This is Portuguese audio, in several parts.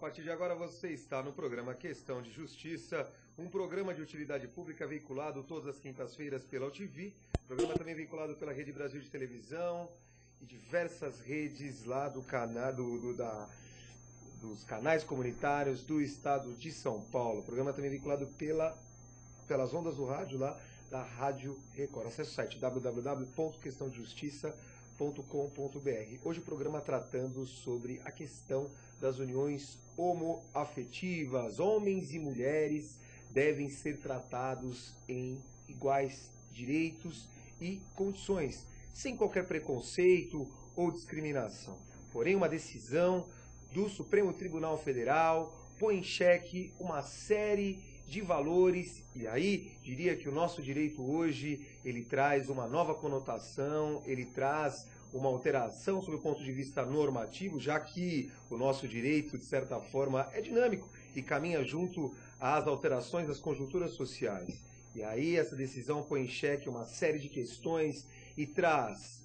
partir de agora você está no programa Questão de Justiça, um programa de utilidade pública veiculado todas as quintas-feiras pela UTV, programa também veiculado pela Rede Brasil de Televisão e diversas redes lá do dos canais comunitários do estado de São Paulo. Programa também veiculado pelas ondas do rádio lá da Rádio Record. Acesse o site www.questãodejustiça.com.br. Hoje o programa tratando sobre a questão das uniões homoafetivas. Homens e mulheres devem ser tratados em iguais direitos e condições, sem qualquer preconceito ou discriminação. Porém, uma decisão do Supremo Tribunal Federal põe em xeque uma série de valores, e aí diria que o nosso direito hoje, ele traz uma nova conotação, ele traz uma alteração sob o ponto de vista normativo, já que o nosso direito, de certa forma, é dinâmico e caminha junto às alterações das conjunturas sociais. E aí essa decisão põe em xeque uma série de questões e traz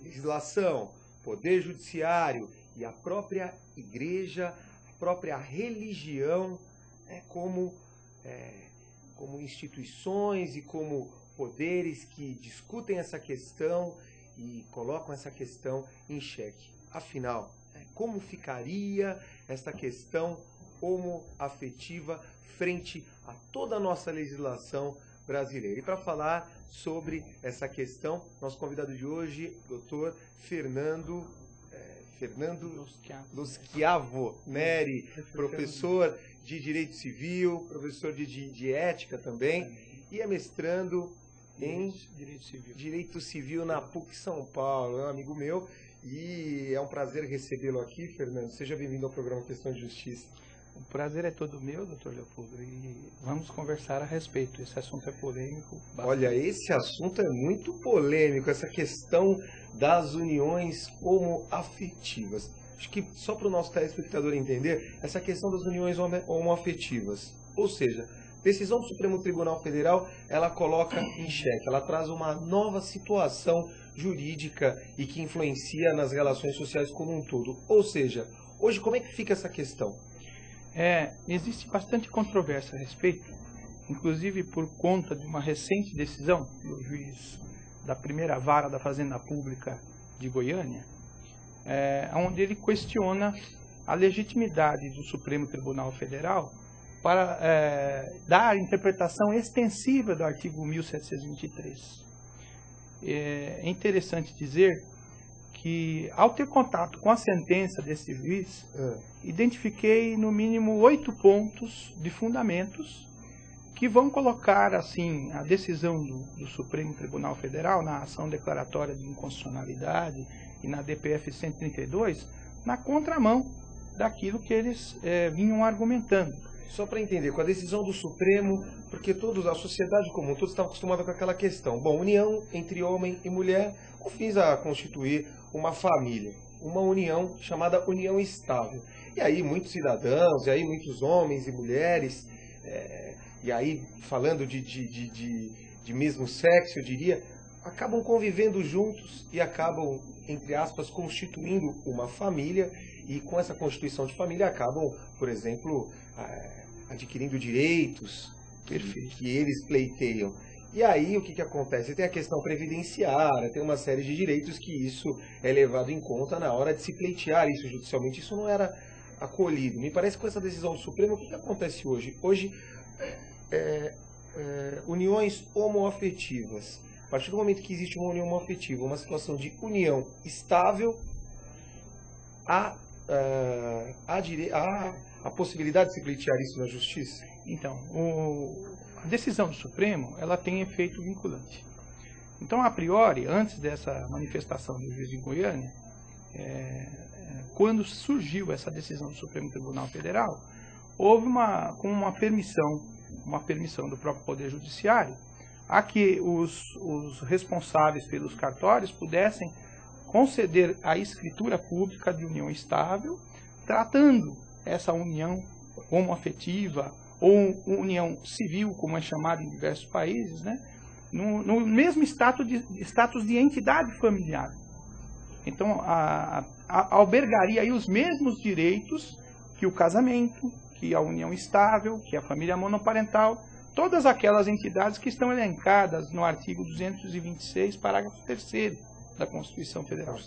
legislação, poder judiciário e a própria igreja, a própria religião, como instituições e como poderes que discutem essa questão e colocam essa questão em xeque. Afinal, como ficaria essa questão homoafetiva frente a toda a nossa legislação brasileira? E para falar sobre essa questão, nosso convidado de hoje, Dr. Fernando Lusquiavo Neri, professor de Direito Civil, professor de Ética também, e é mestrando em Direito Civil na PUC São Paulo. É um amigo meu e é um prazer recebê-lo aqui, Fernando. Seja bem-vindo ao programa Questão de Justiça. O prazer é todo meu, doutor Leopoldo, e vamos conversar a respeito. Esse assunto é polêmico. Bastante. Olha, esse assunto é muito polêmico, essa questão das uniões homoafetivas. Acho que só para o nosso telespectador entender, essa questão das uniões homoafetivas. Ou seja, decisão do Supremo Tribunal Federal, ela coloca em xeque, ela traz uma nova situação jurídica e que influencia nas relações sociais como um todo. Ou seja, hoje como é que fica essa questão? Existe bastante controvérsia a respeito, inclusive por conta de uma recente decisão do juiz da primeira vara da Fazenda Pública de Goiânia, onde ele questiona a legitimidade do Supremo Tribunal Federal para dar interpretação extensiva do artigo 1723. É interessante dizer que, ao ter contato com a sentença desse juiz, identifiquei no mínimo 8 pontos de fundamentos que vão colocar assim a decisão do Supremo Tribunal Federal na ação declaratória de inconstitucionalidade e na DPF 132 na contramão daquilo que eles vinham argumentando. Só para entender, com a decisão do Supremo, porque a sociedade como um todo estava acostumada com aquela questão. Bom, união entre homem e mulher, com fins a constituir uma família. Uma união chamada união estável. E aí muitos cidadãos, e aí muitos homens e mulheres, e aí falando de mesmo sexo, eu diria, acabam convivendo juntos e acabam, entre aspas, constituindo uma família. E com essa constituição de família acabam, por exemplo, adquirindo direitos que eles pleiteiam. E aí o que acontece? Tem a questão previdenciária, tem uma série de direitos que isso é levado em conta na hora de se pleitear isso judicialmente. Isso não era acolhido. Me parece que com essa decisão do Supremo, o que acontece hoje? Hoje, uniões homoafetivas. A partir do momento que existe uma união homoafetiva, uma situação de união estável, há a possibilidade de se pleitear isso na justiça? Então, a decisão do Supremo, ela tem efeito vinculante. Então, a priori, antes dessa manifestação do juiz em Goiânia, quando surgiu essa decisão do Supremo Tribunal Federal, houve uma permissão do próprio Poder Judiciário a que os responsáveis pelos cartórios pudessem conceder a escritura pública de união estável, tratando essa união homoafetiva ou união civil, como é chamado em diversos países, né, no mesmo status de entidade familiar. Então, albergaria aí os mesmos direitos que o casamento, que a união estável, que a família monoparental, todas aquelas entidades que estão elencadas no artigo 226, parágrafo 3º da Constituição Federal.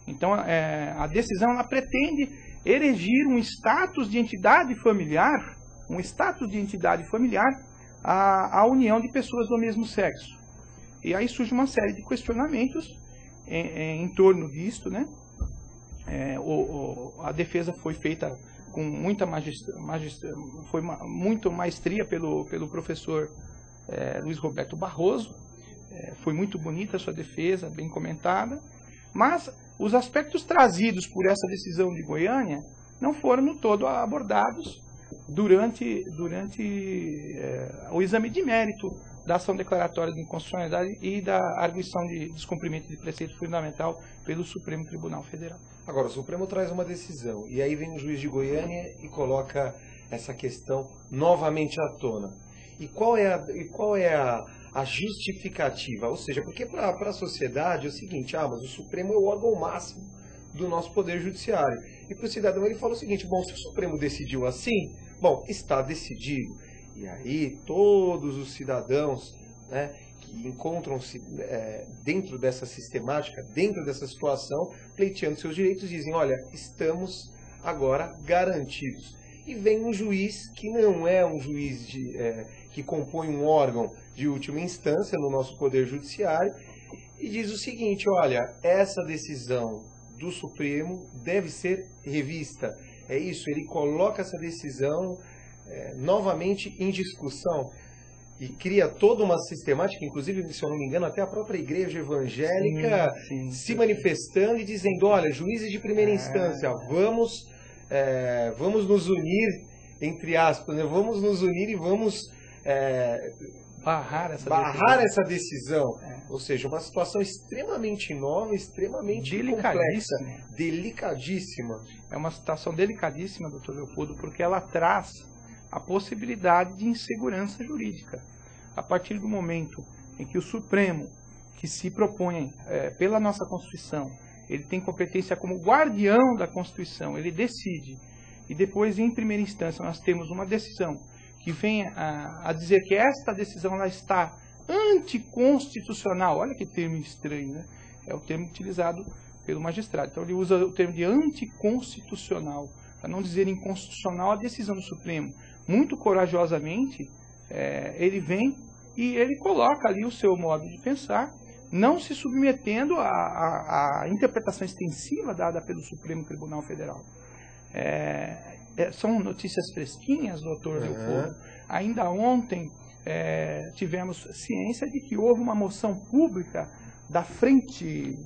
Então, a decisão ela pretende erigir um status de entidade familiar, à união de pessoas do mesmo sexo. E aí surge uma série de questionamentos em torno disto, né? A defesa foi feita com muita maestria pelo professor Luiz Roberto Barroso. Foi muito bonita a sua defesa, bem comentada, mas os aspectos trazidos por essa decisão de Goiânia não foram no todo abordados durante o exame de mérito da ação declaratória de inconstitucionalidade e da arguição de descumprimento de preceito fundamental pelo Supremo Tribunal Federal. Agora, o Supremo traz uma decisão, e aí vem o juiz de Goiânia e coloca essa questão novamente à tona. E qual é a justificativa? Ou seja, porque para a sociedade é o seguinte, mas o Supremo é o órgão máximo do nosso Poder Judiciário. E para o cidadão ele fala o seguinte, bom, se o Supremo decidiu assim, bom, está decidido. E aí todos os cidadãos, né, que encontram-se dentro dessa sistemática, dentro dessa situação, pleiteando seus direitos, dizem, olha, estamos agora garantidos. E vem um juiz que não é um juiz que compõe um órgão de última instância no nosso Poder Judiciário, e diz o seguinte, olha, essa decisão do Supremo deve ser revista. É isso, ele coloca essa decisão novamente em discussão e cria toda uma sistemática, inclusive, se eu não me engano, até a própria igreja evangélica se manifestando e dizendo, olha, juízes de primeira instância, vamos nos unir, entre aspas, né? Vamos nos unir e vamos barrar essa decisão. Ou seja, uma situação extremamente nova, extremamente complexa, delicadíssima. É uma situação delicadíssima, doutor Leopoldo, porque ela traz a possibilidade de insegurança jurídica. A partir do momento em que o Supremo, que se propõe pela nossa Constituição, ele tem competência como guardião da Constituição, ele decide, e depois, em primeira instância, nós temos uma decisão que vem a dizer que esta decisão ela está anticonstitucional. Olha que termo estranho, né? É o termo utilizado pelo magistrado. Então, ele usa o termo de anticonstitucional, para não dizer inconstitucional a decisão do Supremo. Muito corajosamente, ele vem e ele coloca ali o seu modo de pensar, não se submetendo à interpretação extensiva dada pelo Supremo Tribunal Federal. São notícias fresquinhas, doutor Leopoldo. Ainda ontem tivemos ciência de que houve uma moção pública da frente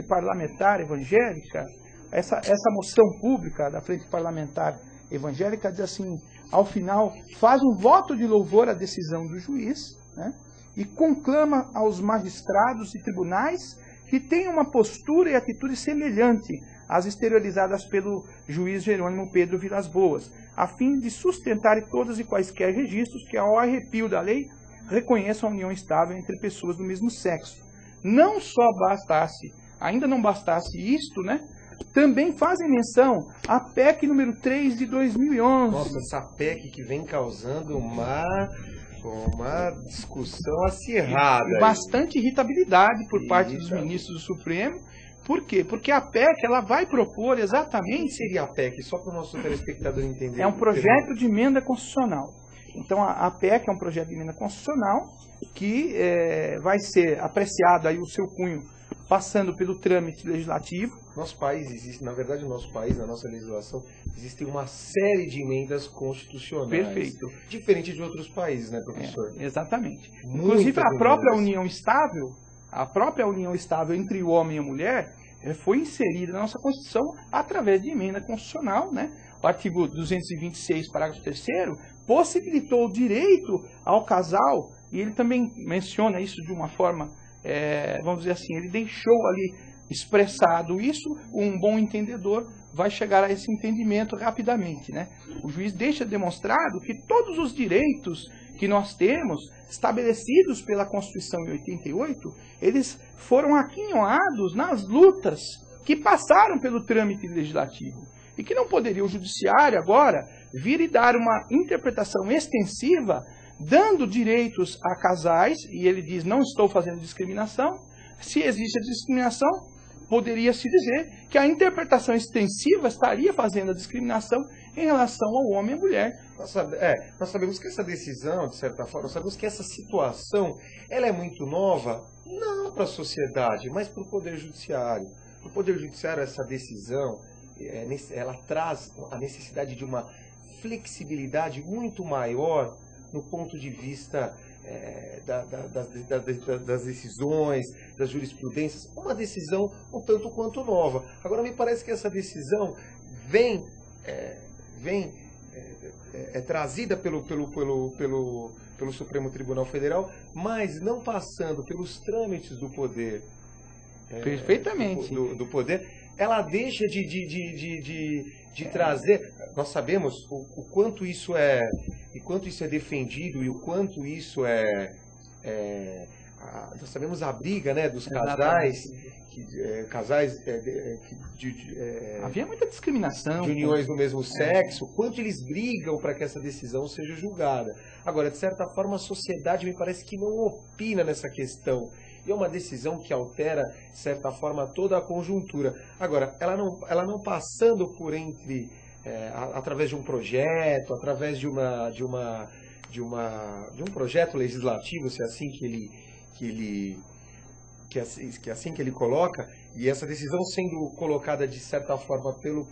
parlamentar evangélica. Essa moção pública da frente parlamentar evangélica diz assim, ao final, faz um voto de louvor à decisão do juiz, né, e conclama aos magistrados e tribunais que tenham uma postura e atitude semelhante às exteriorizadas pelo juiz Jerônimo Pedro Vilas Boas, a fim de sustentar todos e quaisquer registros que, ao arrepio da lei, reconheçam a união estável entre pessoas do mesmo sexo. Não só ainda não bastasse isto, né? Também fazem menção à PEC número 3 de 2011. Nossa, essa PEC que vem causando uma discussão acirrada. E bastante irritabilidade por parte dos ministros do Supremo. Por quê? Porque a PEC ela vai propor exatamente... O que seria a PEC? Só para o nosso telespectador entender. É um projeto de emenda constitucional. Então, a PEC é um projeto de emenda constitucional que vai ser apreciado aí o seu cunho passando pelo trâmite legislativo. Nosso país existe, na verdade, no nosso país, na nossa legislação, existe uma série de emendas constitucionais. Perfeito. Diferente de outros países, né, professor? Exatamente. Inclusive, a própria união estável entre o homem e a mulher foi inserida na nossa Constituição através de emenda constitucional, né? O artigo 226, parágrafo 3º, possibilitou o direito ao casal, e ele também menciona isso de uma forma, vamos dizer assim, ele deixou ali expressado isso, um bom entendedor vai chegar a esse entendimento rapidamente, né? O juiz deixa demonstrado que todos os direitos que nós temos, estabelecidos pela Constituição em 88, eles foram aquinhoados nas lutas que passaram pelo trâmite legislativo. E que não poderia o judiciário agora vir e dar uma interpretação extensiva, dando direitos a casais, e ele diz, não estou fazendo discriminação. Se existe a discriminação, poderia-se dizer que a interpretação extensiva estaria fazendo a discriminação em relação ao homem e à mulher. Nós sabemos que essa decisão, de certa forma, nós sabemos que essa situação, ela é muito nova, não para a sociedade, mas para o Poder Judiciário. Para o Poder Judiciário, essa decisão, ela traz a necessidade de uma flexibilidade muito maior no ponto de vista das decisões, das jurisprudências, uma decisão um tanto quanto nova. Agora, me parece que essa decisão vem trazida pelo Supremo Tribunal Federal, mas não passando pelos trâmites do poder. Perfeitamente. Do poder, ela deixa de trazer. Nós sabemos o quanto isso é defendido e o quanto isso nós sabemos a briga, né, dos casais, havia muita discriminação de uniões do mesmo sexo, quanto eles brigam para que essa decisão seja julgada. Agora, de certa forma, a sociedade me parece que não opina nessa questão. E é uma decisão que altera, de certa forma, toda a conjuntura. Agora, ela não passando por através de um projeto, através de um projeto legislativo, se é assim que ele coloca, e essa decisão sendo colocada, de certa forma, pelo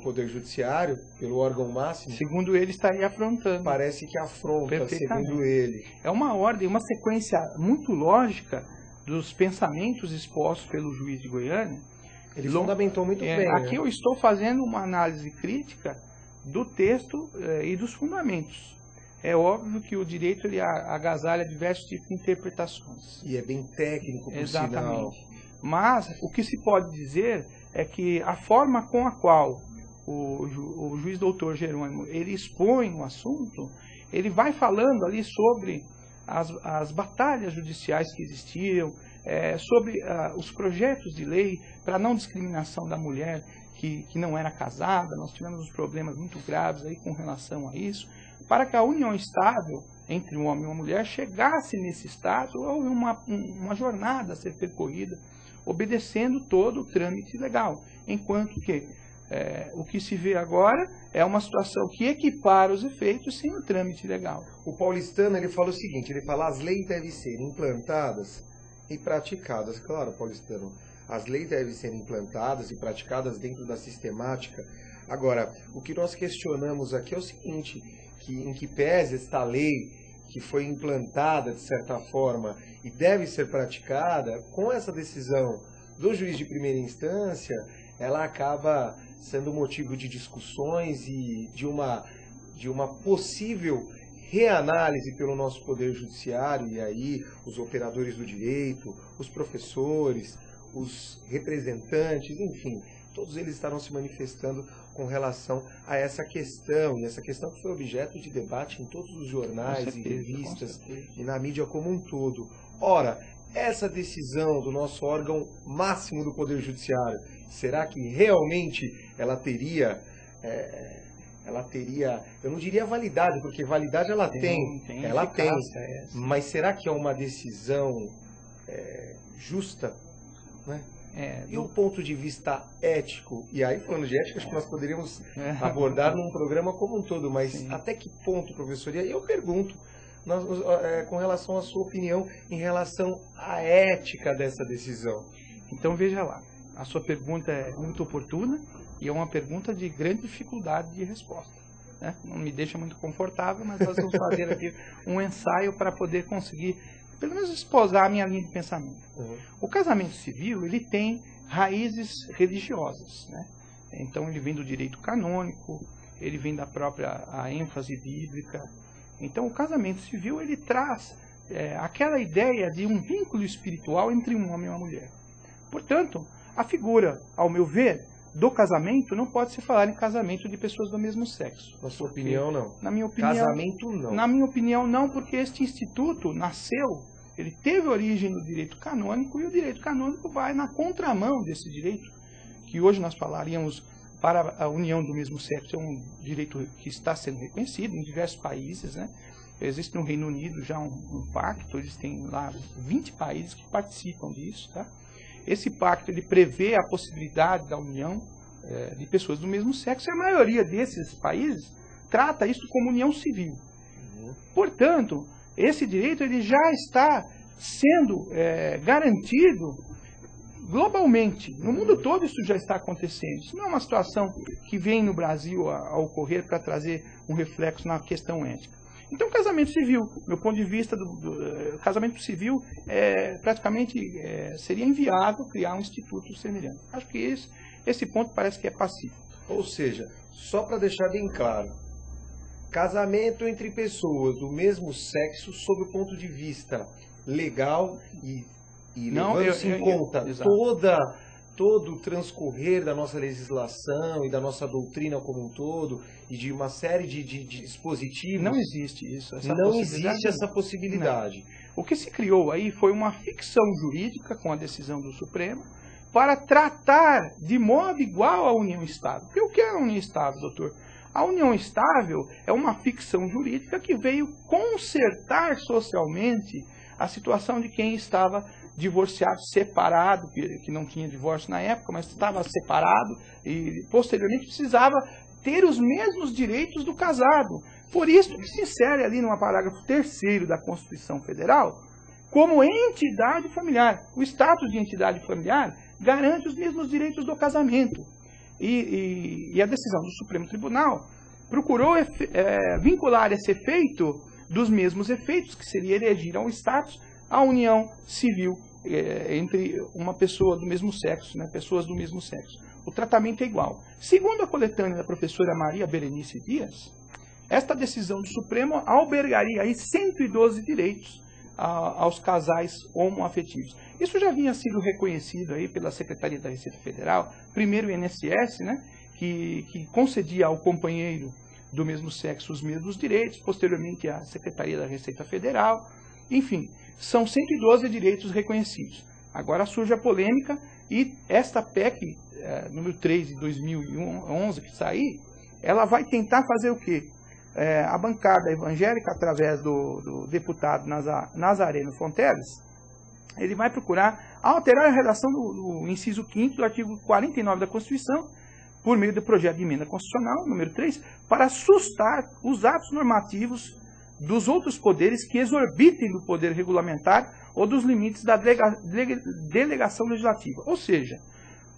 Poder Judiciário, pelo órgão máximo. Segundo ele, estaria afrontando. Parece que afronta, segundo ele. É uma ordem, uma sequência muito lógica dos pensamentos expostos pelo juiz de Goiânia. Ele fundamentou muito bem. Aqui eu estou fazendo uma análise crítica do texto e dos fundamentos. É óbvio que o direito ele agasalha diversos tipos de interpretações. E é bem técnico, por Exatamente. sinal. Mas o que se pode dizer é que a forma com a qual o juiz doutor Jerônimo ele expõe o assunto, ele vai falando ali sobre as batalhas judiciais que existiam, sobre os projetos de lei para não discriminação da mulher que não era casada. Nós tivemos uns problemas muito graves aí com relação a isso, para que a união estável entre um homem e uma mulher chegasse nesse estado. Houve uma jornada a ser percorrida, obedecendo todo o trâmite legal, enquanto que o que se vê agora é uma situação que equipara os efeitos sem o trâmite legal. O paulistano ele fala o seguinte, ele fala: as leis devem ser implantadas e praticadas. Claro, paulistano, as leis devem ser implantadas e praticadas dentro da sistemática. Agora, o que nós questionamos aqui é o seguinte, em que pese esta lei que foi implantada de certa forma e deve ser praticada, com essa decisão do juiz de primeira instância, ela acaba sendo motivo de discussões e de uma possível reanálise pelo nosso Poder Judiciário, e aí os operadores do direito, os professores, os representantes, enfim, todos eles estarão se manifestando com relação a essa questão, e essa questão que foi objeto de debate em todos os jornais e revistas e na mídia como um todo. Ora, essa decisão do nosso órgão máximo do Poder Judiciário, será que realmente ela teria, eu não diria validade, porque validade ela tem, mas será que é uma decisão justa, né? E o ponto de vista ético, e aí falando de ética, acho que nós poderíamos abordar num programa como um todo, mas até que ponto, professor? E aí eu pergunto, com relação à sua opinião, em relação à ética dessa decisão. Então veja lá, a sua pergunta é muito oportuna e é uma pergunta de grande dificuldade de resposta, né? Não me deixa muito confortável, mas nós vamos fazer aqui um ensaio para poder conseguir pelo menos esposar a minha linha de pensamento. O casamento civil, ele tem raízes religiosas, né? Então ele vem do direito canônico, ele vem da própria ênfase bíblica. Então o casamento civil, ele traz aquela ideia de um vínculo espiritual entre um homem e uma mulher. Portanto, a figura, ao meu ver, do casamento não pode se falar em casamento de pessoas do mesmo sexo. Na sua opinião, não? Na minha opinião, casamento, não. Na minha opinião, não, porque este instituto nasceu, ele teve origem no direito canônico, e o direito canônico vai na contramão desse direito, que hoje nós falaríamos para a união do mesmo sexo, é um direito que está sendo reconhecido em diversos países, né? Existe no Reino Unido já um pacto, eles têm lá 20 países que participam disso, tá? Esse pacto ele prevê a possibilidade da união de pessoas do mesmo sexo, e a maioria desses países trata isso como união civil. Portanto, esse direito ele já está sendo garantido globalmente. No mundo todo isso já está acontecendo. Isso não é uma situação que vem no Brasil a ocorrer para trazer um reflexo na questão ética. Então, casamento civil, do meu ponto de vista, casamento civil, praticamente seria inviável criar um instituto semelhante. Acho que esse ponto parece que é pacífico. Ou seja, só para deixar bem claro, casamento entre pessoas do mesmo sexo, sob o ponto de vista legal e levando-se em conta todo o transcorrer da nossa legislação e da nossa doutrina como um todo, e de uma série de dispositivos... Não existe isso. Não existe essa possibilidade. Não. O que se criou aí foi uma ficção jurídica com a decisão do Supremo para tratar de modo igual a união estável. Porque o que é a união estável, doutor? A união estável é uma ficção jurídica que veio consertar socialmente a situação de quem estava divorciado, separado, que não tinha divórcio na época, mas estava separado e posteriormente precisava ter os mesmos direitos do casado. Por isso que se insere ali no parágrafo 3º da Constituição Federal como entidade familiar. O status de entidade familiar garante os mesmos direitos do casamento. E a decisão do Supremo Tribunal procurou vincular esse efeito dos mesmos efeitos, que seria erigir ao status a união civil entre uma pessoa do mesmo sexo, né, pessoas do mesmo sexo. O tratamento é igual. Segundo a coletânea da professora Maria Berenice Dias, esta decisão do Supremo albergaria aí 112 direitos aos casais homoafetivos. Isso já vinha sido reconhecido aí pela Secretaria da Receita Federal, primeiro o INSS, né, que concedia ao companheiro do mesmo sexo os mesmos direitos, posteriormente a Secretaria da Receita Federal, enfim, são 112 direitos reconhecidos. Agora surge a polêmica e esta PEC, número 3 de 2011, que sair, ela vai tentar fazer o quê? A bancada evangélica, através do deputado Nazareno Fonteles, ele vai procurar alterar a redação do inciso 5º do artigo 49 da Constituição, por meio do projeto de emenda constitucional, número 3, para sustar os atos normativos dos outros poderes que exorbitem do poder regulamentar ou dos limites da delegação legislativa. Ou seja,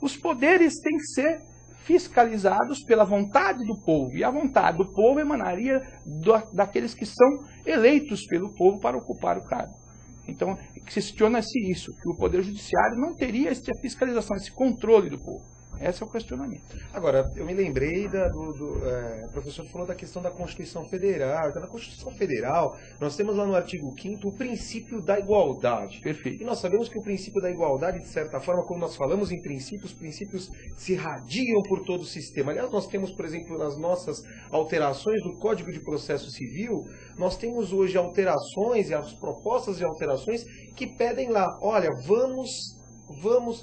os poderes têm que ser fiscalizados pela vontade do povo, e a vontade do povo emanaria daqueles que são eleitos pelo povo para ocupar o cargo. Então, questiona-se isso, que o Poder Judiciário não teria essa fiscalização, esse controle do povo. Esse é o questionamento. Agora, eu me lembrei, o professor falou da questão da Constituição Federal. Então, na Constituição Federal, nós temos lá no artigo 5º o princípio da igualdade. Perfeito. E nós sabemos que o princípio da igualdade, de certa forma, como nós falamos em princípios, os princípios se irradiam por todo o sistema. Aliás, nós temos, por exemplo, nas nossas alterações do Código de Processo Civil, nós temos hoje alterações e as propostas de alterações que pedem lá, olha, vamos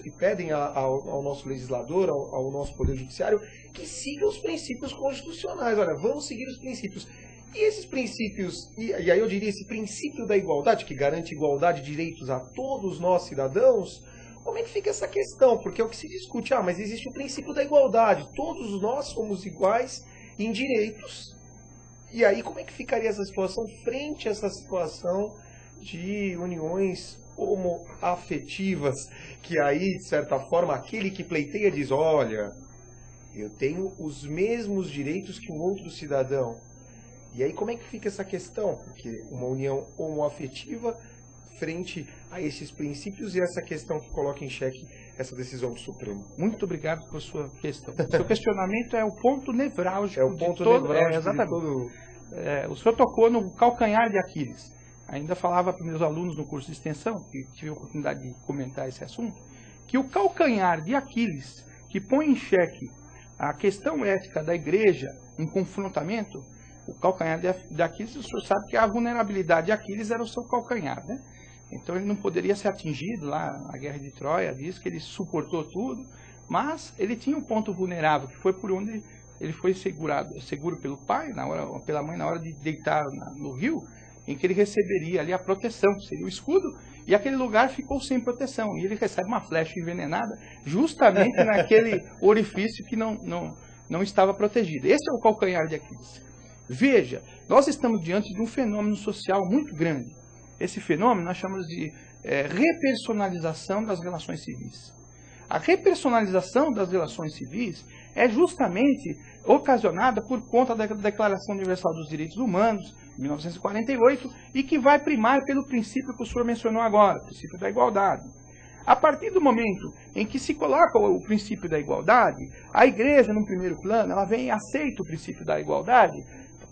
e pedem ao nosso legislador, ao nosso Poder Judiciário, que siga os princípios constitucionais. Olha, vamos seguir os princípios. E esses princípios, e aí eu diria esse princípio da igualdade, que garante igualdade de direitos a todos nós cidadãos, como é que fica essa questão? Porque é o que se discute, mas existe o princípio da igualdade, todos nós somos iguais em direitos. E aí como é que ficaria essa situação frente a essa situação de uniões homoafetivas, que aí, de certa forma, aquele que pleiteia diz, olha, eu tenho os mesmos direitos que um outro cidadão. E aí como é que fica essa questão? Porque uma união homoafetiva frente a esses princípios e essa questão que coloca em xeque essa decisão do Supremo. Muito obrigado por sua questão. O seu questionamento é o ponto nevrálgico. É o ponto nevrálgico exatamente. de todo... O senhor tocou no calcanhar de Aquiles. Ainda falava para os meus alunos no curso de extensão, que tive a oportunidade de comentar esse assunto, que o calcanhar de Aquiles, que põe em xeque a questão ética da igreja em confrontamento, o calcanhar de Aquiles, o senhor sabe que a vulnerabilidade de Aquiles era o seu calcanhar, né? Então ele não poderia ser atingido lá na Guerra de Troia, diz que ele suportou tudo, Mas ele tinha um ponto vulnerável, que foi por onde ele foi seguro pelo pai, pela mãe, na hora de deitar no rio, em que ele receberia ali a proteção, que seria o escudo, e aquele lugar ficou sem proteção. E ele recebe uma flecha envenenada justamente naquele orifício que não estava protegido. Esse é o calcanhar de Aquiles. Veja, nós estamos diante de um fenômeno social muito grande. Esse fenômeno nós chamamos de repersonalização das relações civis. A repersonalização das relações civis é justamente ocasionada por conta da Declaração Universal dos Direitos Humanos, de 1948, e que vai primar pelo princípio que o senhor mencionou agora, o princípio da igualdade. A partir do momento em que se coloca o princípio da igualdade, a igreja, no primeiro plano, ela vem e aceita o princípio da igualdade,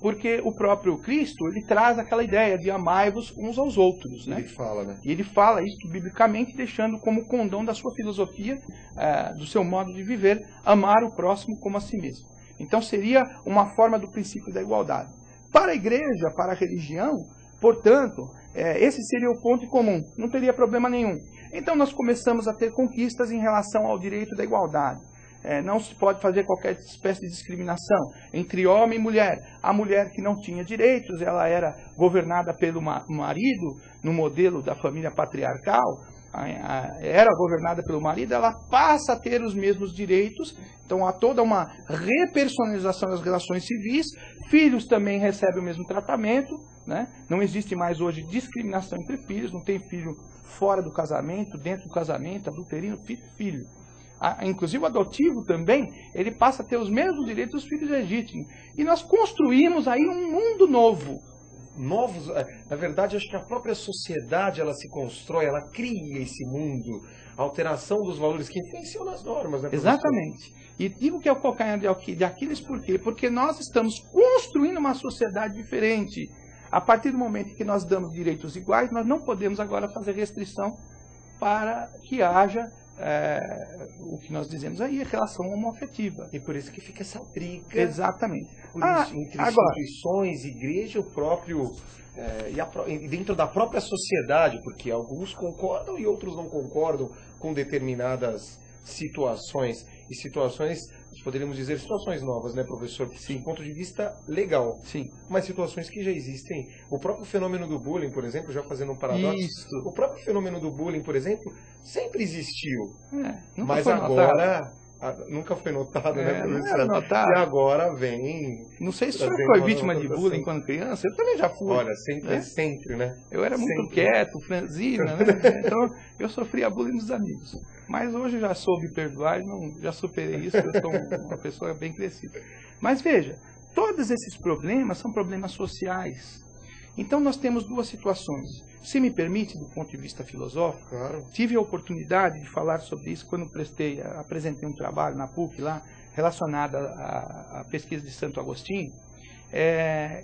porque o próprio Cristo, ele traz aquela ideia de amai-vos uns aos outros. Né? Ele fala, né? E ele fala isso biblicamente, deixando como condão da sua filosofia, do seu modo de viver, amar o próximo como a si mesmo. Então seria uma forma do princípio da igualdade. Para a igreja, para a religião, portanto, esse seria o ponto comum, não teria problema nenhum. Então nós começamos a ter conquistas em relação ao direito da igualdade. Não se pode fazer qualquer espécie de discriminação entre homem e mulher. A mulher que não tinha direitos, ela era governada pelo marido, no modelo da família patriarcal, era governada pelo marido, ela passa a ter os mesmos direitos. Então há toda uma repersonalização das relações civis. Filhos também recebem o mesmo tratamento, né? Não existe mais hoje discriminação entre filhos, não tem filho fora do casamento, dentro do casamento, adulterino, filho. Inclusive o adotivo também, ele passa a ter os mesmos direitos dos filhos legítimos. E nós construímos aí um mundo novo. Na verdade, acho que a própria sociedade, ela se constrói, ela cria esse mundo, a alteração dos valores que influenciam nas normas, né, professor? Exatamente. E digo que é o calcanhar de Aquiles por quê? Porque nós estamos construindo uma sociedade diferente. A partir do momento que nós damos direitos iguais, nós não podemos agora fazer restrição para que haja o que nós dizemos aí, relação homoafetiva. E por isso que fica essa briga. Exatamente. Entre instituições, igreja, o próprio, e dentro da própria sociedade, porque alguns concordam e outros não concordam com determinadas situações. E situações, nós poderíamos dizer, situações novas, né, professor? Sim. Do ponto de vista legal. Sim. Mas situações que já existem. O próprio fenômeno do bullying, por exemplo, já fazendo um paradoxo. Isso. O próprio fenômeno do bullying, por exemplo, sempre existiu. Mas agora... Nunca foi notado, né, professor? Não era notado. E agora vem... Não sei se o senhor foi vítima de bullying quando criança, eu também já fui. Olha, sempre, né? Eu era muito quieto, franzina, né? Então eu sofria bullying dos amigos. Mas hoje eu já soube perdoar, já superei isso, eu sou uma pessoa bem crescida. Mas veja, todos esses problemas são problemas sociais. Então nós temos duas situações. Se me permite, do ponto de vista filosófico, claro. Tive a oportunidade de falar sobre isso quando apresentei um trabalho na PUC lá, relacionado à pesquisa de Santo Agostinho.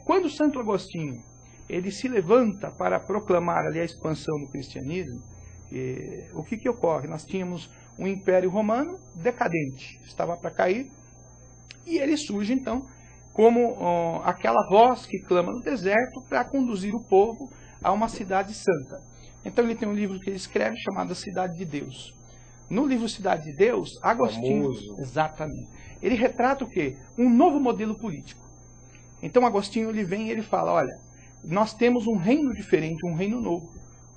Quando Santo Agostinho ele se levanta para proclamar ali a expansão do cristianismo, o que ocorre? Nós tínhamos um Império Romano decadente, estava para cair, e ele surge então como aquela voz que clama no deserto para conduzir o povo a uma cidade santa. Então ele tem um livro que ele escreve chamado Cidade de Deus. No livro Cidade de Deus, Agostinho, famoso. Exatamente, ele retrata o quê? Um novo modelo político. Então Agostinho ele vem e ele fala, olha, nós temos um reino diferente, um reino novo,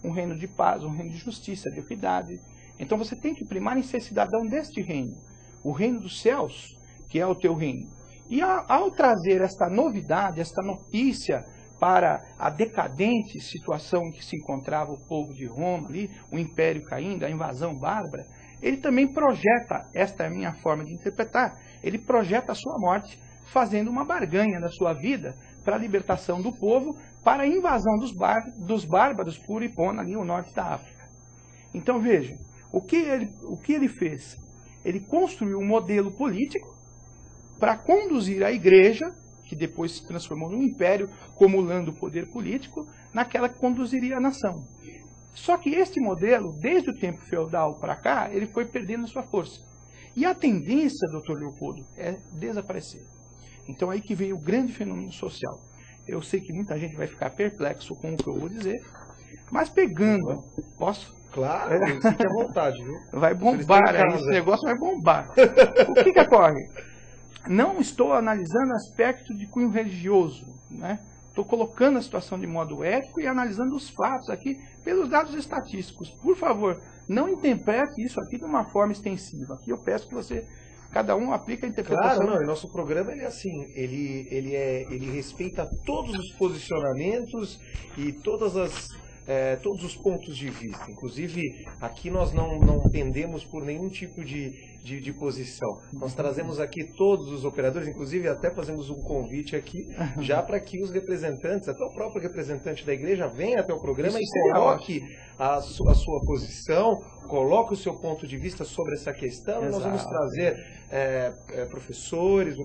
um reino de paz, um reino de justiça, de equidade. Então você tem que primar em ser cidadão deste reino, o reino dos céus, que é o teu reino. E ao trazer esta novidade, esta notícia para a decadente situação em que se encontrava o povo de Roma, ali, o império caindo, a invasão bárbara, ele também projeta, esta é a minha forma de interpretar, ele projeta a sua morte, fazendo uma barganha da sua vida para a libertação do povo, para a invasão dos bárbaros por Hipona, ali, o norte da África. Então vejam, o que ele fez? Ele construiu um modelo político para conduzir a igreja, que depois se transformou num império, acumulando o poder político, naquela que conduziria a nação. Só que este modelo, desde o tempo feudal para cá, ele foi perdendo a sua força. E a tendência, doutor Leopoldo, é desaparecer. Então aí que vem o grande fenômeno social. Eu sei que muita gente vai ficar perplexo com o que eu vou dizer, mas pegando... Posso? Claro, fique à vontade, viu? Vai bombar, esse negócio vai bombar. O que ocorre? Não estou analisando aspecto de cunho religioso, né? Estou colocando a situação de modo ético e analisando os fatos aqui pelos dados estatísticos. Por favor, não interprete isso aqui de uma forma extensiva. Aqui eu peço que você, cada um aplique a interpretação. Claro, não, o nosso programa ele é assim, ele respeita todos os posicionamentos e todos os pontos de vista. Inclusive, aqui nós não pendemos por nenhum tipo de posição. Nós trazemos aqui todos os operadores, inclusive até fazemos um convite aqui, já para que os representantes, até o próprio representante da igreja, venha até o programa e coloque a sua posição, coloque o seu ponto de vista sobre essa questão. Exato. Nós vamos trazer professores,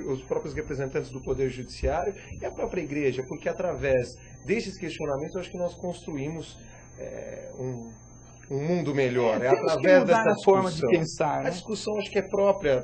os próprios representantes do Poder Judiciário e a própria igreja, porque através desses questionamentos eu acho que nós construímos um mundo melhor. É através dessa forma de pensar. A discussão acho que é própria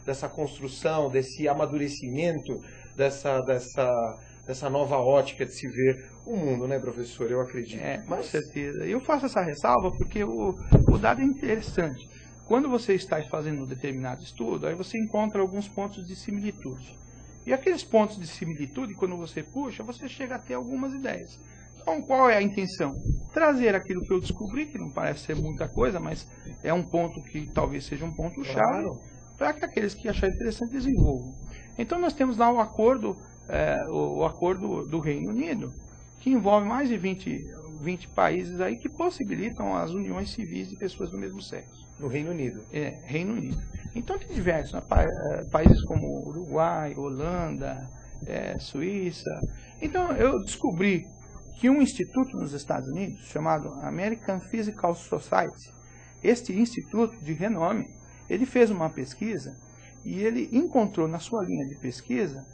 dessa construção, desse amadurecimento, dessa nova ótica de se ver o mundo, né, professor? Eu acredito. Com certeza. Eu faço essa ressalva porque o dado é interessante. Quando você está fazendo um determinado estudo, aí você encontra alguns pontos de similitude. E aqueles pontos de similitude, quando você puxa, você chega a ter algumas ideias. Então, qual é a intenção? Trazer aquilo que eu descobri, que não parece ser muita coisa, mas é um ponto que talvez seja um ponto-chave, para que aqueles que acharem interessante desenvolvam. Então, nós temos lá o acordo do Reino Unido, que envolve mais de 20 países aí que possibilitam as uniões civis de pessoas do mesmo sexo. No Reino Unido? Reino Unido. Então, tem diversos países como Uruguai, Holanda, Suíça. Então, eu descobri que um instituto nos Estados Unidos, chamado American Physical Society, este instituto de renome, ele fez uma pesquisa e ele encontrou na sua linha de pesquisa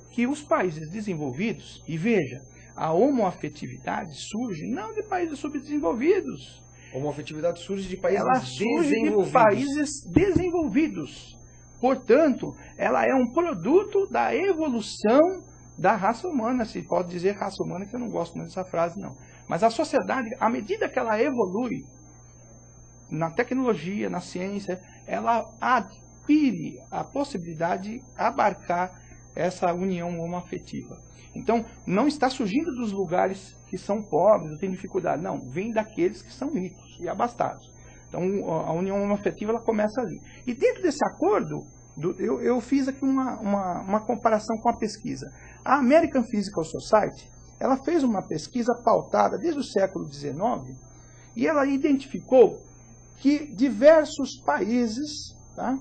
que os países desenvolvidos, e veja, a homoafetividade surge não de países subdesenvolvidos. A homoafetividade surge de países desenvolvidos. De países desenvolvidos. Portanto, ela é um produto da evolução da raça humana, se pode dizer raça humana, que eu não gosto muito dessa frase, não. Mas a sociedade, à medida que ela evolui, na tecnologia, na ciência, ela adquire a possibilidade de abarcar essa união homoafetiva. Então, não está surgindo dos lugares que são pobres, ou têm dificuldade, não, vem daqueles que são ricos e abastados. Então, a união homoafetiva, ela começa ali. E dentro desse acordo, eu fiz aqui uma comparação com a pesquisa. A American Physical Society, ela fez uma pesquisa pautada desde o século XIX e ela identificou que diversos países, tá?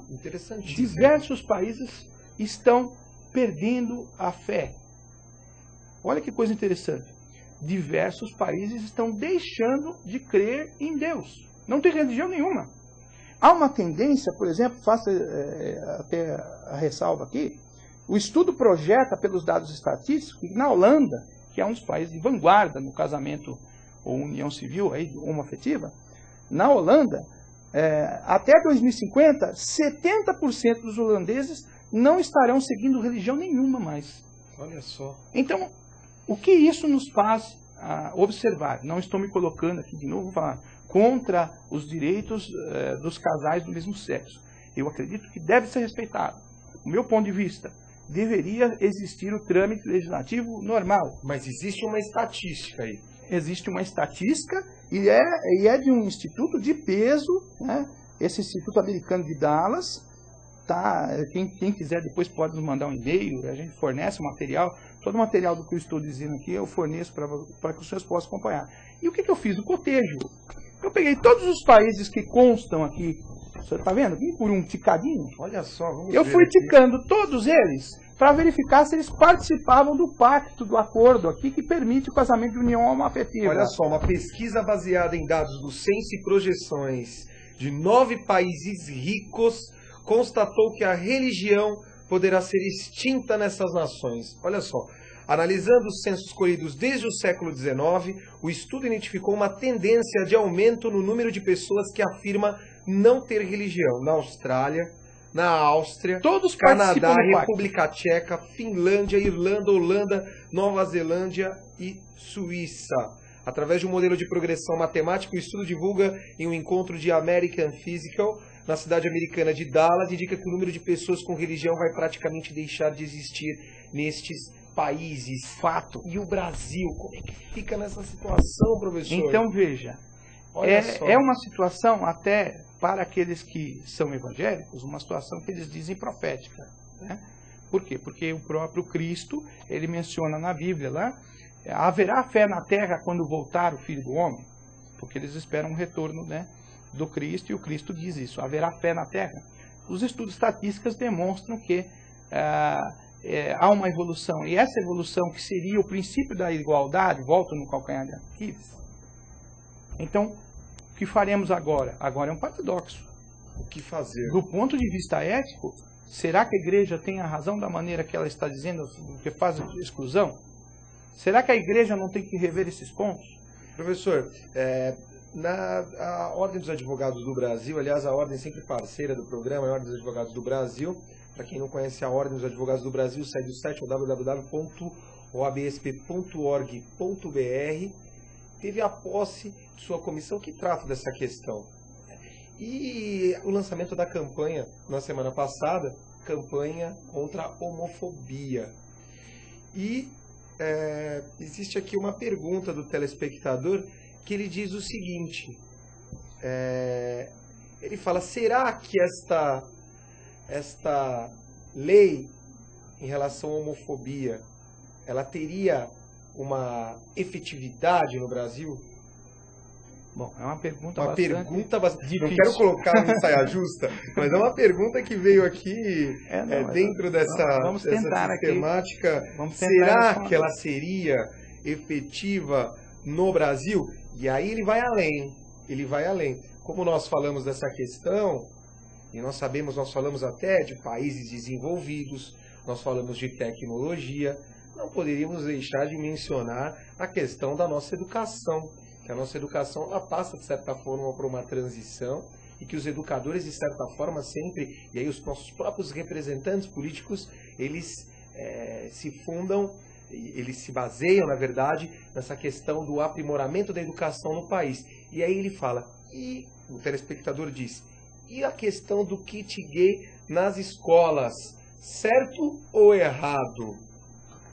Diversos países estão perdendo a fé. Olha que coisa interessante. Diversos países estão deixando de crer em Deus. Não tem religião nenhuma. Há uma tendência, por exemplo, faço até a ressalva aqui, o estudo projeta pelos dados estatísticos que na Holanda, que é um dos países de vanguarda no casamento ou união civil aí, homoafetiva, na Holanda, até 2050, 70% dos holandeses não estarão seguindo religião nenhuma mais. Olha só. Então, o que isso nos faz observar? Não estou me colocando aqui de novo falar contra os direitos dos casais do mesmo sexo. Eu acredito que deve ser respeitado. Do meu ponto de vista, deveria existir o trâmite legislativo normal. Mas existe uma estatística aí. Existe uma estatística e é de um instituto de peso, né? Esse Instituto Americano de Dallas. Tá, quem quiser depois pode nos mandar um e-mail, a gente fornece o material, todo o material do que eu estou dizendo aqui eu forneço para que os senhores possam acompanhar. E o que eu fiz? O cotejo. Eu peguei todos os países que constam aqui, o senhor está vendo? Vim por um ticadinho. Olha só, vamos eu ver fui aqui. ticando todos eles para verificar se eles participavam do pacto, do acordo aqui que permite o casamento de união homoafetiva. Olha só, uma pesquisa baseada em dados do Censo e projeções de 9 países ricos constatou que a religião poderá ser extinta nessas nações. Olha só, analisando os censos colhidos desde o século XIX, o estudo identificou uma tendência de aumento no número de pessoas que afirma não ter religião na Austrália, na Áustria, todos Canadá, República Tcheca, Finlândia, Irlanda, Holanda, Nova Zelândia e Suíça. Através de um modelo de progressão matemática, o estudo divulga em um encontro de American Physical, na cidade americana de Dallas, indica que o número de pessoas com religião vai praticamente deixar de existir nestes países. Fato. E o Brasil, como é que fica nessa situação, professor? Então, veja, é uma situação até para aqueles que são evangélicos, uma situação que eles dizem profética, né? Por quê? Porque o próprio Cristo, ele menciona na Bíblia lá, haverá fé na terra quando voltar o Filho do Homem, porque eles esperam um retorno, né, do Cristo, e o Cristo diz isso, haverá fé na terra. Os estudos estatísticos demonstram que há uma evolução, e essa evolução que seria o princípio da igualdade, volta no calcanhar de Aquiles. Então, o que faremos agora? Agora é um paradoxo. O que fazer? Do ponto de vista ético, será que a igreja tem a razão da maneira que ela está dizendo, que faz exclusão? Será que a igreja não tem que rever esses pontos? Professor, a Ordem dos Advogados do Brasil, aliás, a Ordem sempre parceira do programa, a Ordem dos Advogados do Brasil, para quem não conhece a Ordem dos Advogados do Brasil, segue o site www.oabsp.org.br, teve a posse de sua comissão que trata dessa questão. E o lançamento da campanha, na semana passada, campanha contra a homofobia. E existe aqui uma pergunta do telespectador que ele diz o seguinte, ele fala, será que esta lei em relação à homofobia, ela teria uma efetividade no Brasil? Bom, é uma pergunta bastante difícil. Não quero colocar no saia justa, mas é uma pergunta que veio aqui dentro dessa sistemática. Será que ela seria efetiva no Brasil? E aí ele vai além. Como nós falamos dessa questão, e nós falamos até de países desenvolvidos, nós falamos de tecnologia, não poderíamos deixar de mencionar a questão da nossa educação. Que a nossa educação ela passa, de certa forma, por uma transição e que os educadores, de certa forma, sempre, e aí os nossos próprios representantes políticos, eles se fundam, eles se baseiam, na verdade, nessa questão do aprimoramento da educação no país. E aí ele fala, e o telespectador diz, e a questão do kit gay nas escolas, certo ou errado?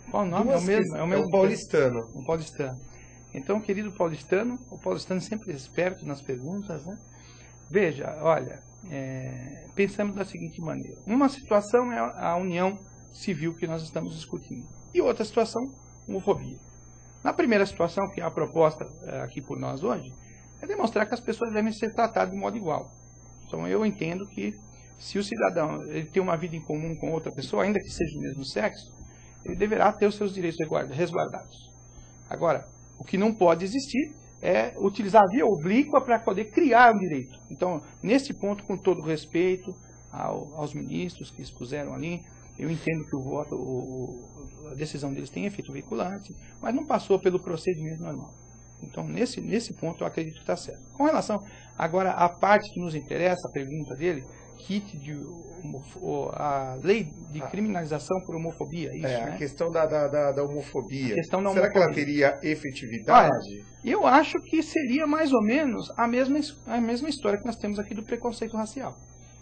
Qual o nome? É o mesmo? É o paulistano. O paulistano. Então, querido paulistano, o paulistano sempre é esperto nas perguntas, né? Veja, olha, pensamos da seguinte maneira. Uma situação é a união civil que nós estamos discutindo. E outra situação, homofobia. Na primeira situação, que é a proposta aqui por nós hoje, é demonstrar que as pessoas devem ser tratadas de modo igual. Então, eu entendo que se o cidadão ele tem uma vida em comum com outra pessoa, ainda que seja do mesmo sexo, ele deverá ter os seus direitos resguardados. Agora, o que não pode existir é utilizar a via oblíqua para poder criar um direito. Então, nesse ponto, com todo respeito aos ministros que expuseram ali, eu entendo que o voto, a decisão deles tem efeito vinculante, mas não passou pelo procedimento normal. Então, nesse ponto, eu acredito que está certo. Com relação, agora, à parte que nos interessa, a pergunta dele, a lei de criminalização por homofobia, isso, né? A questão da homofobia. Será que ela teria efetividade? Olha, eu acho que seria mais ou menos a mesma história que nós temos aqui do preconceito racial.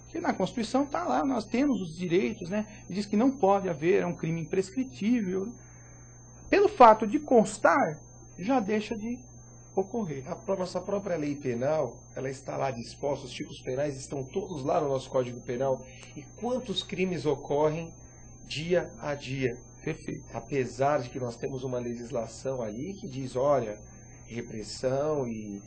Que na Constituição está lá, nós temos os direitos, né? Diz que não pode haver, é um crime imprescritível. Pelo fato de constar, já deixa de ocorrer. A nossa própria lei penal, ela está lá disposta, os tipos penais estão todos lá no nosso Código Penal. E quantos crimes ocorrem dia a dia? Perfeito. Apesar de que nós temos uma legislação ali que diz, olha, repressão e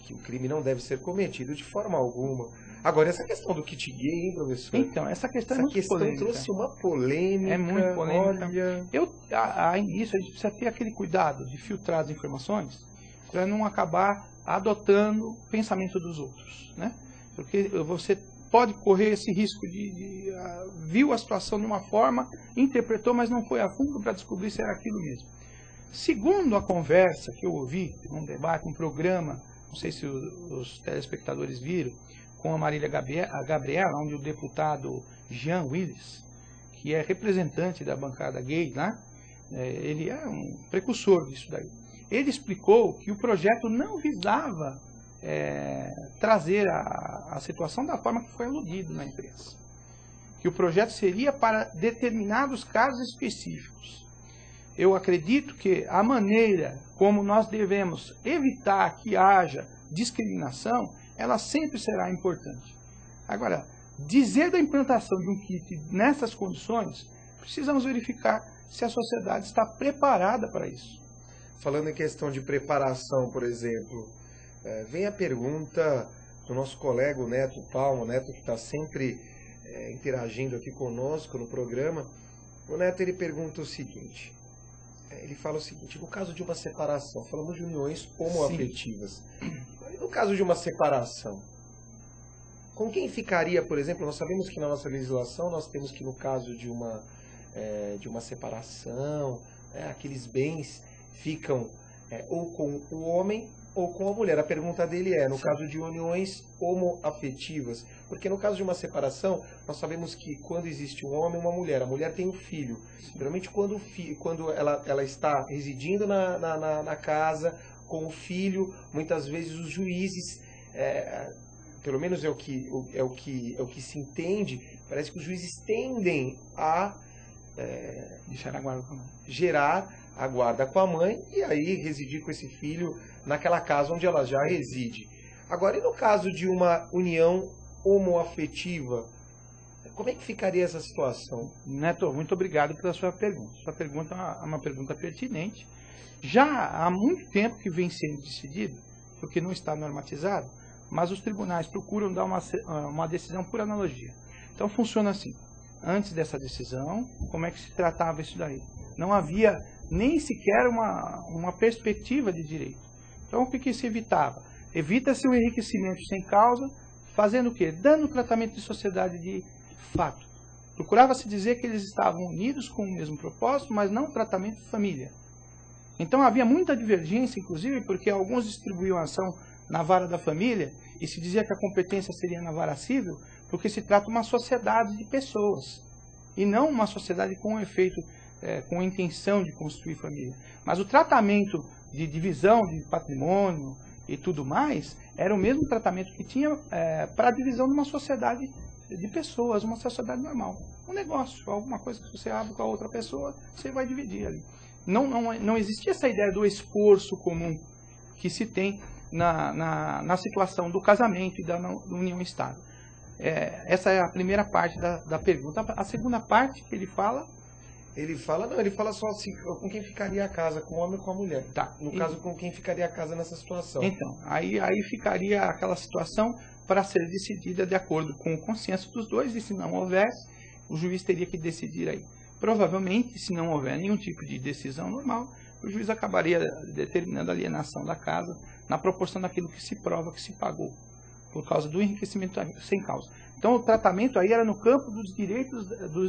que o crime não deve ser cometido de forma alguma. Agora, essa questão do kit gay, hein, professor? Então, essa questão é muito polêmica. Trouxe uma polêmica. É muito polêmica. Olha... A início, a gente precisa ter aquele cuidado de filtrar as informações para não acabar adotando o pensamento dos outros, né? Porque você pode correr esse risco de viu a situação de uma forma, interpretou, mas não foi a fundo para descobrir se era aquilo mesmo. Segundo a conversa que eu ouvi, num debate, um programa, não sei se os telespectadores viram, com a Marília Gabriela, onde o deputado Jean Willis, que é representante da bancada gay lá, ele é um precursor disso daí. ele explicou que o projeto não visava trazer a situação da forma que foi aludido na imprensa. Que o projeto seria para determinados casos específicos. Eu acredito que a maneira como nós devemos evitar que haja discriminação, ela sempre será importante. Agora, dizer da implantação de um kit nessas condições, precisamos verificar se a sociedade está preparada para isso. Falando em questão de preparação, por exemplo, vem a pergunta do nosso colega, o Neto Palma, o Neto que está sempre interagindo aqui conosco no programa. O Neto, ele pergunta o seguinte, ele fala o seguinte, no caso de uma separação, falamos de uniões homoafetivas, no caso de uma separação, com quem ficaria, por exemplo, nós sabemos que na nossa legislação nós temos que no caso de uma separação, aqueles bens ficam ou com o homem ou com a mulher. A pergunta dele no caso de uniões homoafetivas, porque no caso de uma separação, nós sabemos que quando existe um homem e uma mulher, a mulher tem um filho. Geralmente quando ela está residindo na casa com o filho, muitas vezes os juízes, pelo menos é o que se entende, parece que os juízes tendem a gerar a guarda com a mãe e aí residir com esse filho naquela casa onde ela já reside. Agora, e no caso de uma união homoafetiva, como é que ficaria essa situação? Neto, muito obrigado pela sua pergunta. Sua pergunta é uma pergunta pertinente. Já há muito tempo que vem sendo decidido, porque não está normatizado, mas os tribunais procuram dar uma decisão por analogia. Então funciona assim. Antes dessa decisão, como é que se tratava isso daí? Não havia nem sequer uma perspectiva de direito. Então, o que se evitava? Evita-se o enriquecimento sem causa, fazendo o quê? Dando tratamento de sociedade de fato. Procurava-se dizer que eles estavam unidos com o mesmo propósito, mas não tratamento de família. Então, havia muita divergência, inclusive, porque alguns distribuíam a ação na vara da família e se dizia que a competência seria na vara civil, porque se trata de uma sociedade de pessoas e não uma sociedade com efeito, com a intenção de construir família. Mas o tratamento de divisão de patrimônio e tudo mais era o mesmo tratamento que tinha para a divisão de uma sociedade de pessoas, uma sociedade normal. Um negócio, alguma coisa que você abre com a outra pessoa, você vai dividir ali. Não existia essa ideia do esforço comum que se tem na situação do casamento e da união estável. Essa é a primeira parte da pergunta. A segunda parte que ele fala... Ele fala só assim, com quem ficaria a casa, com o homem ou com a mulher. Tá. No caso, com quem ficaria a casa nessa situação. Então, aí ficaria aquela situação para ser decidida de acordo com o consenso dos dois, e se não houvesse, o juiz teria que decidir aí. Provavelmente, se não houver nenhum tipo de decisão normal, o juiz acabaria determinando a alienação da casa na proporção daquilo que se prova que se pagou, por causa do enriquecimento sem causa. Então, o tratamento aí era no campo dos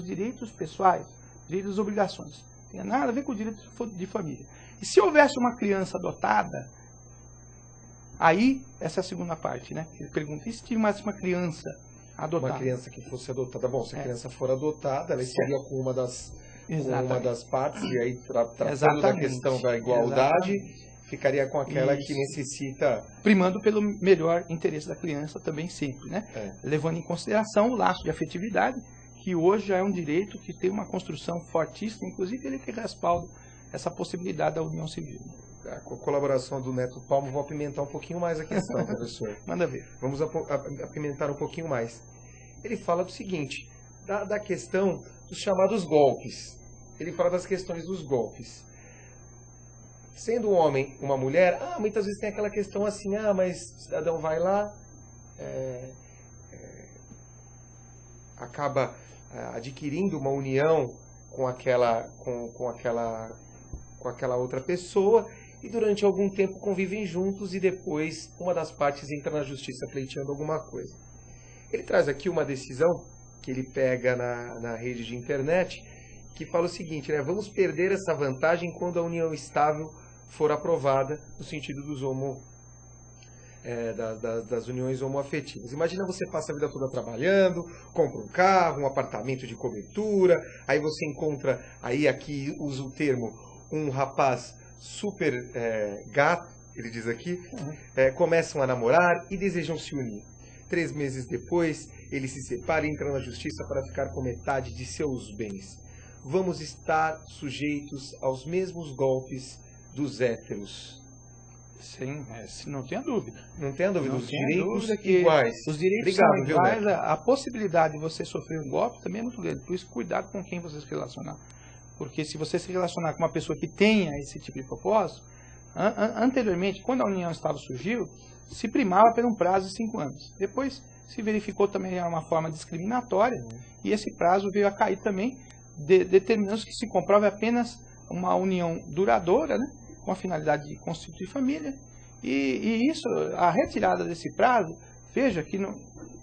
direitos pessoais, direitos e obrigações. Não tinha nada a ver com o direito de família. E se houvesse uma criança adotada, aí, essa é a segunda parte, né? Ele pergunta, e se tivesse uma criança adotada? Uma criança que fosse adotada. Bom, se a criança for adotada, ela estaria com uma das partes, e aí tratando da questão da igualdade, ficaria com aquela que necessita... Primando pelo melhor interesse da criança também sempre, né? Levando em consideração o laço de afetividade, que hoje já é um direito que tem uma construção fortíssima, inclusive ele que respalda essa possibilidade da união civil. Com a colaboração do Neto Palma, vou apimentar um pouquinho mais a questão, professor. Manda ver. Vamos apimentar um pouquinho mais. Ele fala do seguinte, da questão dos chamados golpes. Ele fala das questões dos golpes. Sendo um homem, uma mulher, muitas vezes tem aquela questão assim, mas o cidadão vai lá, acaba adquirindo uma união com aquela outra pessoa e durante algum tempo convivem juntos e depois uma das partes entra na justiça pleiteando alguma coisa. Ele traz aqui uma decisão que ele pega na rede de internet que fala o seguinte, né? Vamos perder essa vantagem quando a união estável for aprovada no sentido das uniões homoafetivas. Imagina você passa a vida toda trabalhando, compra um carro, um apartamento de cobertura, aí você encontra, aqui usa o termo, um rapaz super gato, ele diz aqui, começam a namorar e desejam se unir. 3 meses depois, eles se separam e entram na justiça para ficar com metade de seus bens. Vamos estar sujeitos aos mesmos golpes dos héteros. Sim, não tenha dúvida. Não tenha dúvida, os direitos iguais. Os direitos são iguais, a possibilidade de você sofrer um golpe também é muito grande. Por isso, cuidado com quem você se relacionar. Porque se você se relacionar com uma pessoa que tenha esse tipo de propósito, anteriormente, quando a união estável surgiu, se primava por um prazo de 5 anos. Depois se verificou também uma forma discriminatória e esse prazo veio a cair também, determinando que se comprova apenas uma união duradoura, né, com a finalidade de constituir família. E isso, a retirada desse prazo, veja que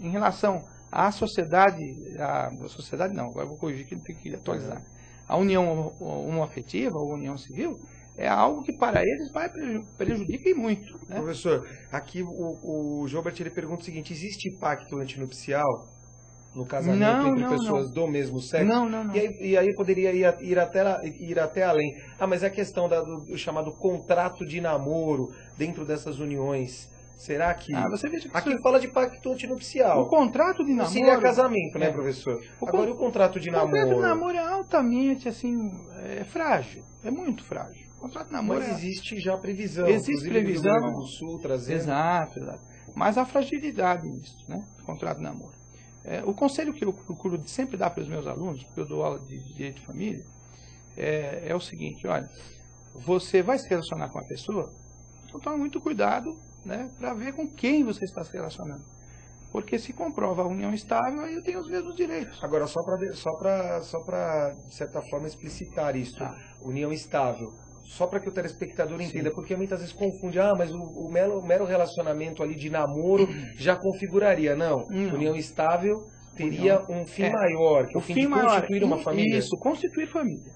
em relação à sociedade, agora eu vou corrigir que tem que atualizar, a união homoafetiva ou união civil, é algo que para eles vai prejudicar muito. Né? Professor, aqui o Jobert ele pergunta o seguinte: existe pacto antinupcial no casamento entre pessoas do mesmo sexo? Não. E aí poderia ir até além. Mas é a questão do chamado contrato de namoro dentro dessas uniões. Será que... você veja que aqui fala de pacto antinupcial. O contrato de namoro... seria casamento, né, professor? Agora, e o contrato de namoro? O contrato de namoro é altamente, frágil. É muito frágil. O contrato de namoro existe já previsão. Existe previsão. Do Rio Grande do Sul, trazendo... Exato. Mas há fragilidade nisso, né? O contrato de namoro. O conselho que eu procuro sempre dar para os meus alunos, porque eu dou aula de direito de família, é o seguinte: olha, você vai se relacionar com a pessoa, então tome muito cuidado, né, para ver com quem você está se relacionando. Porque se comprova a união estável, aí eu tenho os mesmos direitos. Agora, só para de certa forma, explicitar isso, união estável, só para que o telespectador entenda, porque muitas vezes confunde, mas o mero relacionamento ali de namoro já configuraria. Não. União estável teria um fim maior, que é o fim de constituir uma família. Isso, constituir família.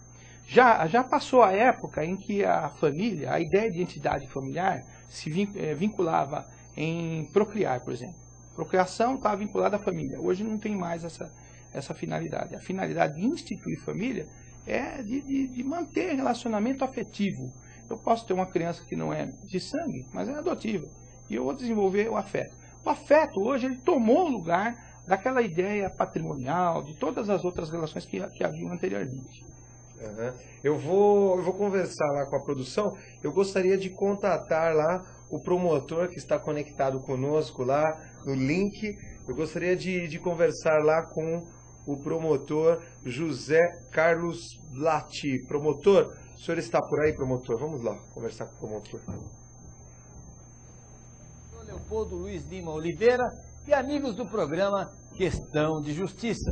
Já passou a época em que a família, a ideia de entidade familiar, se vinculava em procriar, por exemplo. Procriação estava vinculada à família. Hoje não tem mais essa finalidade. A finalidade de instituir família é de manter relacionamento afetivo. Eu posso ter uma criança que não é de sangue, mas é adotiva. E eu vou desenvolver o afeto. O afeto, hoje, ele tomou o lugar daquela ideia patrimonial, de todas as outras relações que haviam anteriormente. Eu vou conversar lá com a produção. Eu gostaria de contatar lá o promotor que está conectado conosco lá no link. Eu gostaria de conversar lá com o promotor José Carlos Lati. Promotor, o senhor está por aí, promotor? Vamos lá conversar com o promotor. Sou Leopoldo Luiz Lima Oliveira e amigos do programa Questão de Justiça.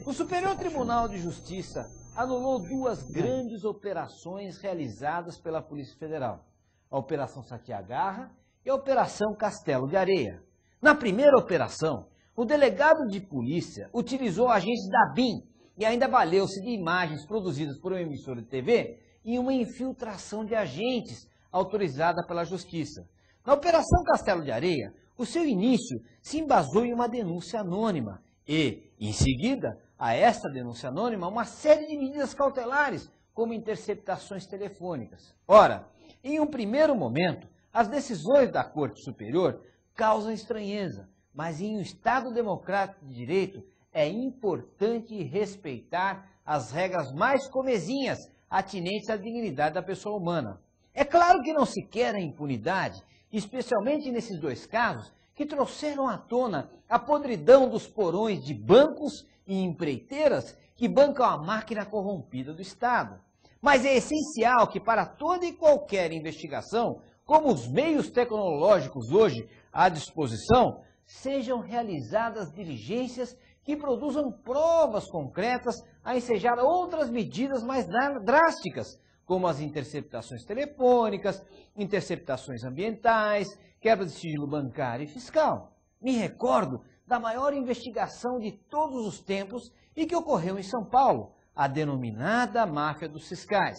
O Superior Tribunal de Justiça anulou 2 grandes operações realizadas pela Polícia Federal: a Operação Satiagarra e a Operação Castelo de Areia. Na primeira operação, o delegado de polícia utilizou agentes da BIM e ainda valeu-se de imagens produzidas por uma emissora de TV em uma infiltração de agentes autorizada pela Justiça. Na Operação Castelo de Areia, o seu início se embasou em uma denúncia anônima e, em seguida, a esta denúncia anônima, uma série de medidas cautelares, como interceptações telefônicas. Ora, em um primeiro momento, as decisões da Corte Superior causam estranheza, mas em um Estado democrático de direito é importante respeitar as regras mais comezinhas atinentes à dignidade da pessoa humana. É claro que não se quer a impunidade, especialmente nesses 2 casos que trouxeram à tona a podridão dos porões de bancos e empreiteiras que bancam a máquina corrompida do Estado. Mas é essencial que para toda e qualquer investigação, como os meios tecnológicos hoje à disposição, sejam realizadas diligências que produzam provas concretas a ensejar outras medidas mais drásticas, como as interceptações telefônicas, interceptações ambientais, quebra de sigilo bancário e fiscal. Me recordo da maior investigação de todos os tempos e que ocorreu em São Paulo, a denominada máfia dos fiscais.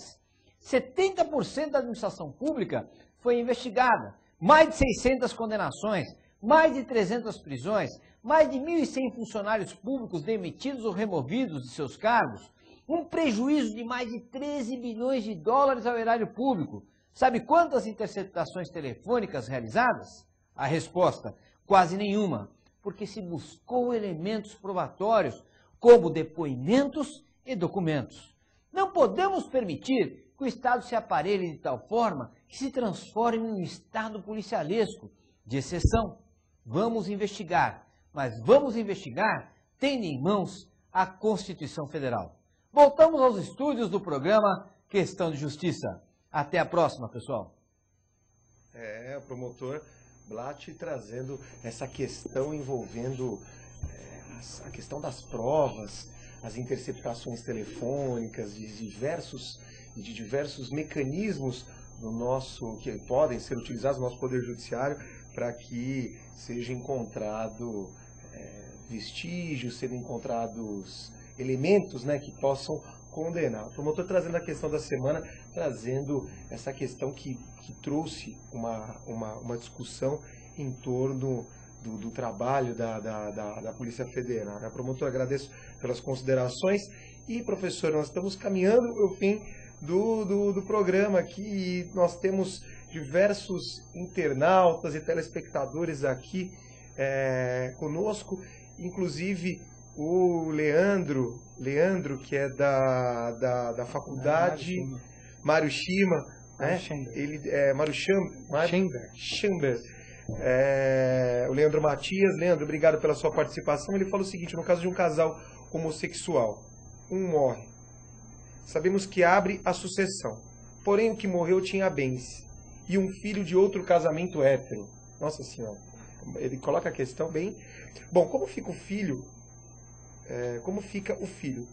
70% da administração pública foi investigada, mais de 600 condenações, mais de 300 prisões, mais de 1.100 funcionários públicos demitidos ou removidos de seus cargos, um prejuízo de mais de 13 bilhões de dólares ao erário público, Sabe quantas interceptações telefônicas realizadas? A resposta, quase nenhuma, porque se buscou elementos probatórios, como depoimentos e documentos. Não podemos permitir que o Estado se aparelhe de tal forma que se transforme em um Estado policialesco, de exceção. Vamos investigar, mas vamos investigar tendo em mãos a Constituição Federal. Voltamos aos estúdios do programa Questão de Justiça. Até a próxima, pessoal. O promotor Blatt trazendo essa questão envolvendo a questão das provas, as interceptações telefônicas, de diversos mecanismos que podem ser utilizados no nosso Poder Judiciário para que seja encontrado vestígios, sejam encontrados elementos, né, que possam condenar. O promotor trazendo a questão da semana, trazendo essa questão que trouxe uma discussão em torno do trabalho da Polícia Federal. Promotor, agradeço pelas considerações. E, professor, nós estamos caminhando para o fim do programa aqui. Nós temos diversos internautas e telespectadores aqui conosco, inclusive o Leandro, que é da faculdade Mário Shima, né? Ele Mário Chamber. O Leandro Matias. Leandro, obrigado pela sua participação. Ele fala o seguinte: no caso de um casal homossexual, um morre, sabemos que abre a sucessão, porém o que morreu tinha bens e um filho de outro casamento hétero. Nossa Senhora, ele coloca a questão bem... Bom, como fica o filho?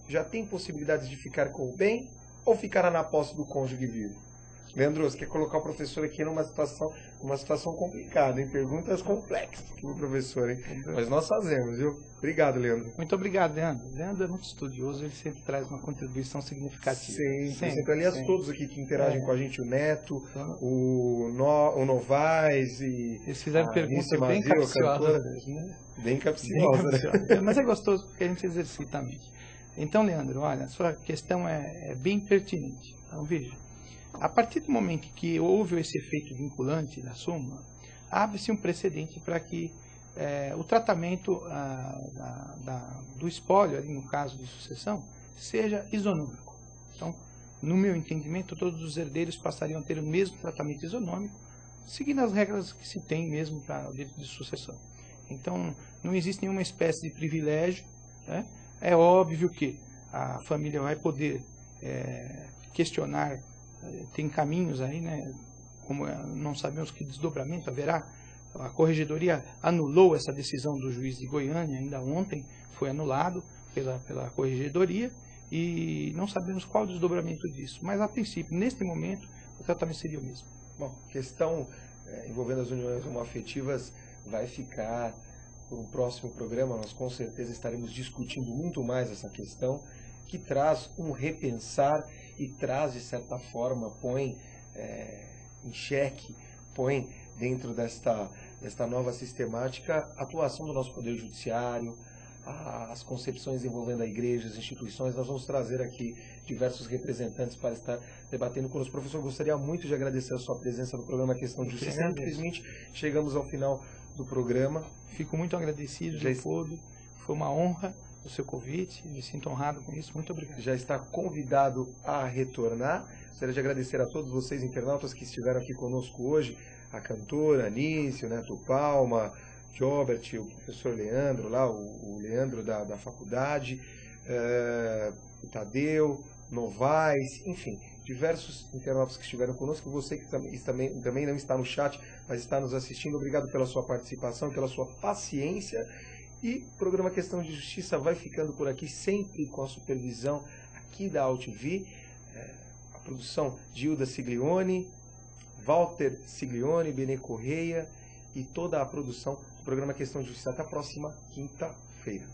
Já tem possibilidades de ficar com o bem ou ficará na posse do cônjuge vivo? Leandro, você quer colocar o professor aqui numa situação complicada, hein? Perguntas complexas aqui pro professor, hein? Mas nós fazemos, viu? Obrigado, Leandro. Muito obrigado, Leandro. Leandro é muito estudioso, ele sempre traz uma contribuição significativa. Sempre. Aliás, todos aqui que interagem com a gente, o Neto, o Novaes e... Eles fizeram perguntas bem capciosas, né? Bem capciosa, né? Mas é gostoso porque a gente exercita a mente. Então, Leandro, olha, a sua questão é bem pertinente. Então, veja. A partir do momento que houve esse efeito vinculante da súmula, abre-se um precedente para que o tratamento do espólio, ali no caso de sucessão, seja isonômico. Então, no meu entendimento, todos os herdeiros passariam a ter o mesmo tratamento isonômico, seguindo as regras que se tem mesmo para o direito de sucessão. Então, não existe nenhuma espécie de privilégio, né? É óbvio que a família vai poder questionar. Tem caminhos aí, né? Como não sabemos que desdobramento haverá. A Corregedoria anulou essa decisão do juiz de Goiânia, ainda ontem foi anulado pela Corregedoria, e não sabemos qual o desdobramento disso. Mas, a princípio, neste momento, o tratamento seria o mesmo. Bom, questão envolvendo as uniões homoafetivas vai ficar para um próximo programa. Nós, com certeza, estaremos discutindo muito mais essa questão, que traz um repensar e traz, de certa forma, põe em xeque, põe dentro desta nova sistemática a atuação do nosso Poder Judiciário, as concepções envolvendo a igreja, as instituições. Nós vamos trazer aqui diversos representantes para estar debatendo conosco. Professor, gostaria muito de agradecer a sua presença no programa Questão de Justiça. Infelizmente, chegamos ao final do programa. Fico muito agradecido, Leopoldo. Foi uma honra o seu convite, me sinto honrado com isso, muito obrigado. Já está convidado a retornar. Gostaria de agradecer a todos vocês, internautas, que estiveram aqui conosco hoje, a cantora Anício, Neto Palma, Jobert, o professor Leandro, lá, o Leandro da faculdade, o Tadeu, Novaes, enfim, diversos internautas que estiveram conosco. Você que também não está no chat, mas está nos assistindo, obrigado pela sua participação, pela sua paciência. E o programa Questão de Justiça vai ficando por aqui, sempre com a supervisão aqui da AltV, a produção de Hilda Siglione, Walter Siglione, Benê Correia e toda a produção do programa Questão de Justiça. Até a próxima quinta-feira.